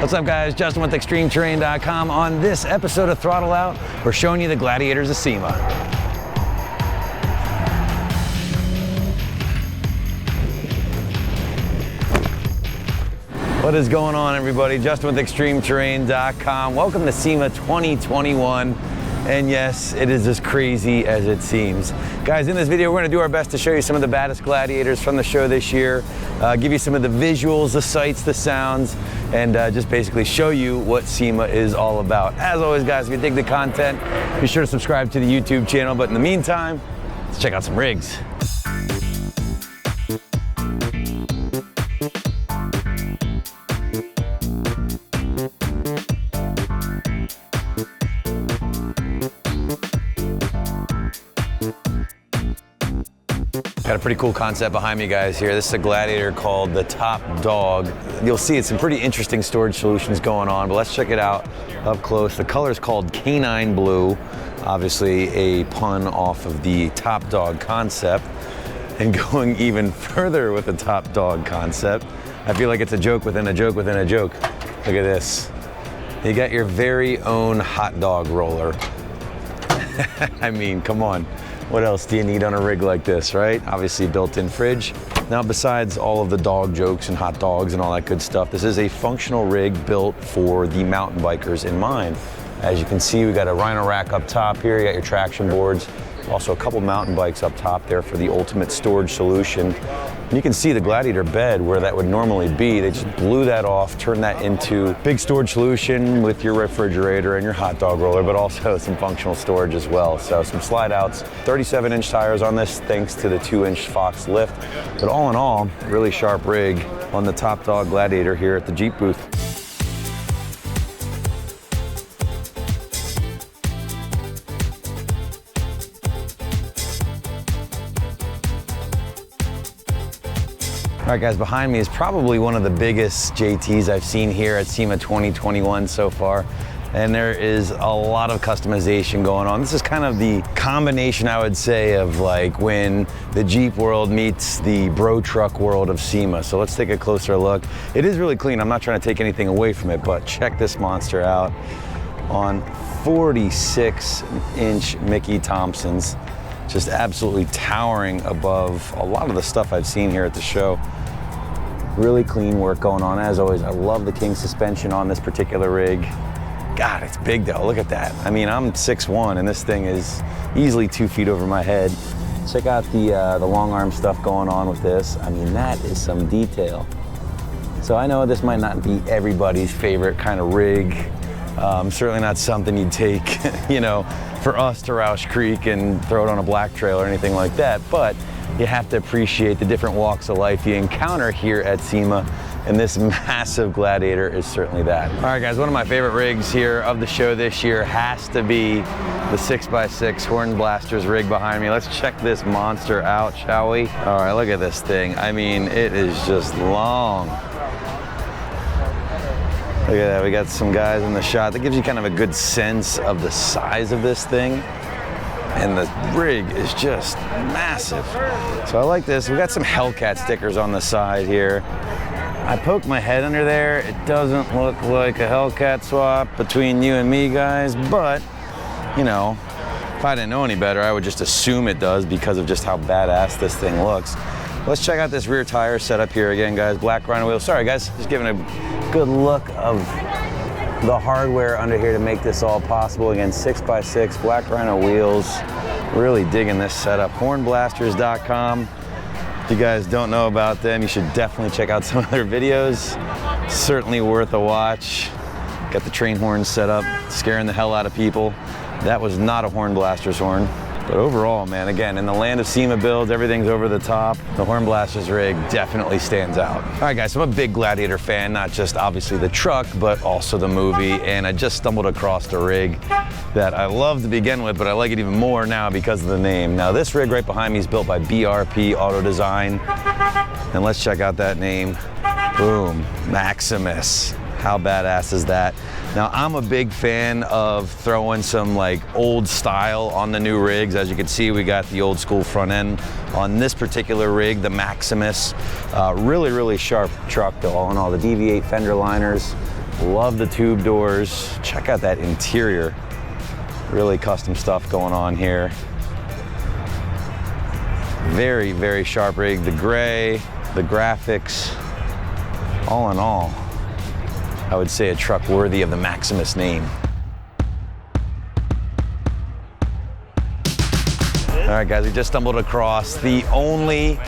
What's up, guys? Justin with ExtremeTerrain.com. On this episode of Throttle Out, we're showing you the Gladiators of SEMA. What is going on, everybody? Justin with ExtremeTerrain.com. Welcome to SEMA 2021. And yes, it is as crazy as it seems. Guys, in this video, we're gonna do our best to show you some of the baddest gladiators from the show this year, give you some of the visuals, the sights, the sounds, and just basically show you what SEMA is all about. As always, guys, if you dig the content, be sure to subscribe to the YouTube channel. But in the meantime, let's check out some rigs. Got a pretty cool concept behind me, guys, here. This is a Gladiator called the Top Dog. You'll see it's some pretty interesting storage solutions going on, but let's check it out up close. The color is called Canine Blue, obviously a pun off of the Top Dog concept. And going even further with the Top Dog concept, I feel like it's a joke within a joke within a joke. Look at this. You got your very own hot dog roller. I mean, come on. What else do you need on a rig like this, right? Obviously built-in fridge. Now, besides all of the dog jokes and hot dogs and all that good stuff, this is a functional rig built for the mountain bikers in mind. As you can see, we got a Rhino rack up top here. You got your traction boards. Also a couple mountain bikes up top there for the ultimate storage solution. And you can see the Gladiator bed where that would normally be. They just blew that off, turned that into big storage solution with your refrigerator and your hot dog roller, but also some functional storage as well. So some slide outs, 37-inch tires on this thanks to the 2-inch Fox lift. But all in all, really sharp rig on the Top Dog Gladiator here at the Jeep booth. All right, guys, behind me is probably one of the biggest JTs I've seen here at SEMA 2021 so far. And there is a lot of customization going on. This is kind of the combination, I would say, of like when the Jeep world meets the bro truck world of SEMA. So let's take a closer look. It is really clean. I'm not trying to take anything away from it, but check this monster out on 46-inch Mickey Thompsons. Just absolutely towering above a lot of the stuff I've seen here at the show. Really clean work going on. As always, I love the King suspension on this particular rig. God, it's big though, look at that. I mean, I'm 6'1", and this thing is easily 2 feet over my head. Check out the long arm stuff going on with this. I mean, that is some detail. So I know this might not be everybody's favorite kind of rig. Certainly not something you'd take, you know, for us to Roush Creek and throw it on a black trail or anything like that, but you have to appreciate the different walks of life you encounter here at SEMA, and this massive Gladiator is certainly that. All right, guys, one of my favorite rigs here of the show this year has to be the 6x6 Horn Blasters rig behind me. Let's check this monster out, shall we? All right, look at this thing. I mean, it is just long. Look at that, we got some guys in the shot. That gives you kind of a good sense of the size of this thing. And the rig is just massive. So I like this. We got some Hellcat stickers on the side here. I poked my head under there. It doesn't look like a Hellcat swap between you and me, guys, but, you know, if I didn't know any better, I would just assume it does because of just how badass this thing looks. Let's check out this rear tire setup here again, guys. Black Rhino wheels. Sorry, guys, just giving a good look of the hardware under here to make this all possible. Again, 6x6, Black Rhino wheels. Really digging this setup. Hornblasters.com. If you guys don't know about them, you should definitely check out some of their videos. Certainly worth a watch. Got the train horn set up, scaring the hell out of people. That was not a Horn Blasters horn. But overall, man, again, in the land of SEMA builds, everything's over the top. The Horn Blasters rig definitely stands out. All right, guys, so I'm a big Gladiator fan, not just obviously the truck, but also the movie. And I just stumbled across a rig that I love to begin with, but I like it even more now because of the name. Now, this rig right behind me is built by BRP Auto Design. And let's check out that name. Boom, Maximus. How badass is that? Now, I'm a big fan of throwing some like old style on the new rigs. As you can see, we got the old school front end on this particular rig, the Maximus. Really, really sharp truck though, all in all. The DV8 fender liners, Love the tube doors. Check out that interior. Really custom stuff going on here. Very, very sharp rig. The gray, the graphics. All in all, I would say a truck worthy of the Maximus name. All right, guys, we just stumbled across the only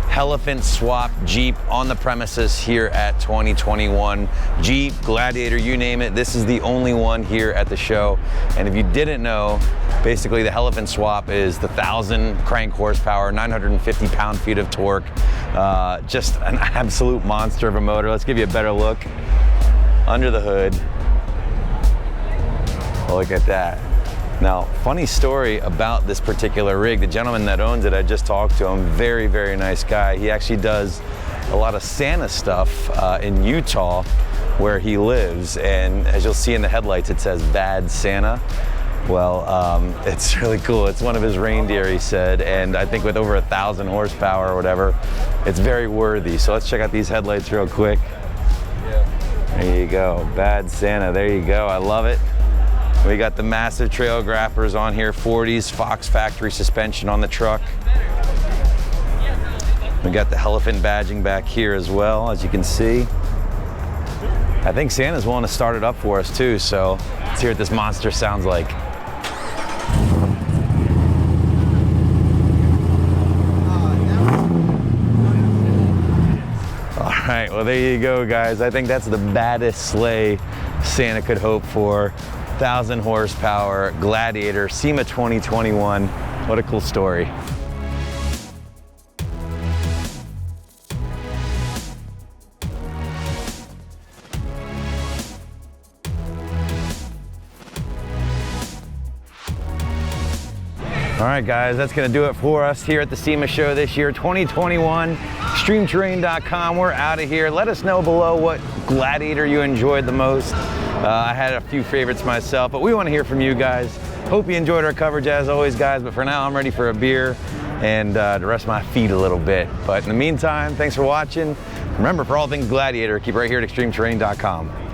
Hellephant swap Jeep on the premises here at 2021. Jeep, Gladiator, you name it. This is the only one here at the show. And if you didn't know, basically the Hellephant swap is the 1,000 crank horsepower, 950 pound-feet of torque. Just an absolute monster of a motor. Let's give you a better look under the hood. Look at that. Now, funny story about this particular rig. The gentleman that owns it, I just talked to him. Very, very nice guy. He actually does a lot of Santa stuff in Utah where he lives. And as you'll see in the headlights, it says Bad Santa. Well, it's really cool. It's one of his reindeer, he said. And I think with over 1,000 horsepower or whatever, it's very worthy. So let's check out these headlights real quick. There you go. Bad Santa. There you go. I love it. We got the massive trail grappers on here, 40s, Fox factory suspension on the truck. We got the Hellephant badging back here as well, as you can see. I think Santa's willing to start it up for us too, so let's hear what this monster sounds like. All right, well there you go, guys. I think that's the baddest sleigh Santa could hope for. 1,000 horsepower, Gladiator, SEMA 2021. What a cool story. All right, guys, that's gonna do it for us here at the SEMA show this year, 2021. ExtremeTerrain.com, we're out of here. Let us know below what Gladiator you enjoyed the most. I had a few favorites myself, but we want to hear from you guys. Hope you enjoyed our coverage as always, guys, but for now I'm ready for a beer and to rest my feet a little bit. But in the meantime, thanks for watching. Remember, for all things Gladiator, keep right here at ExtremeTerrain.com.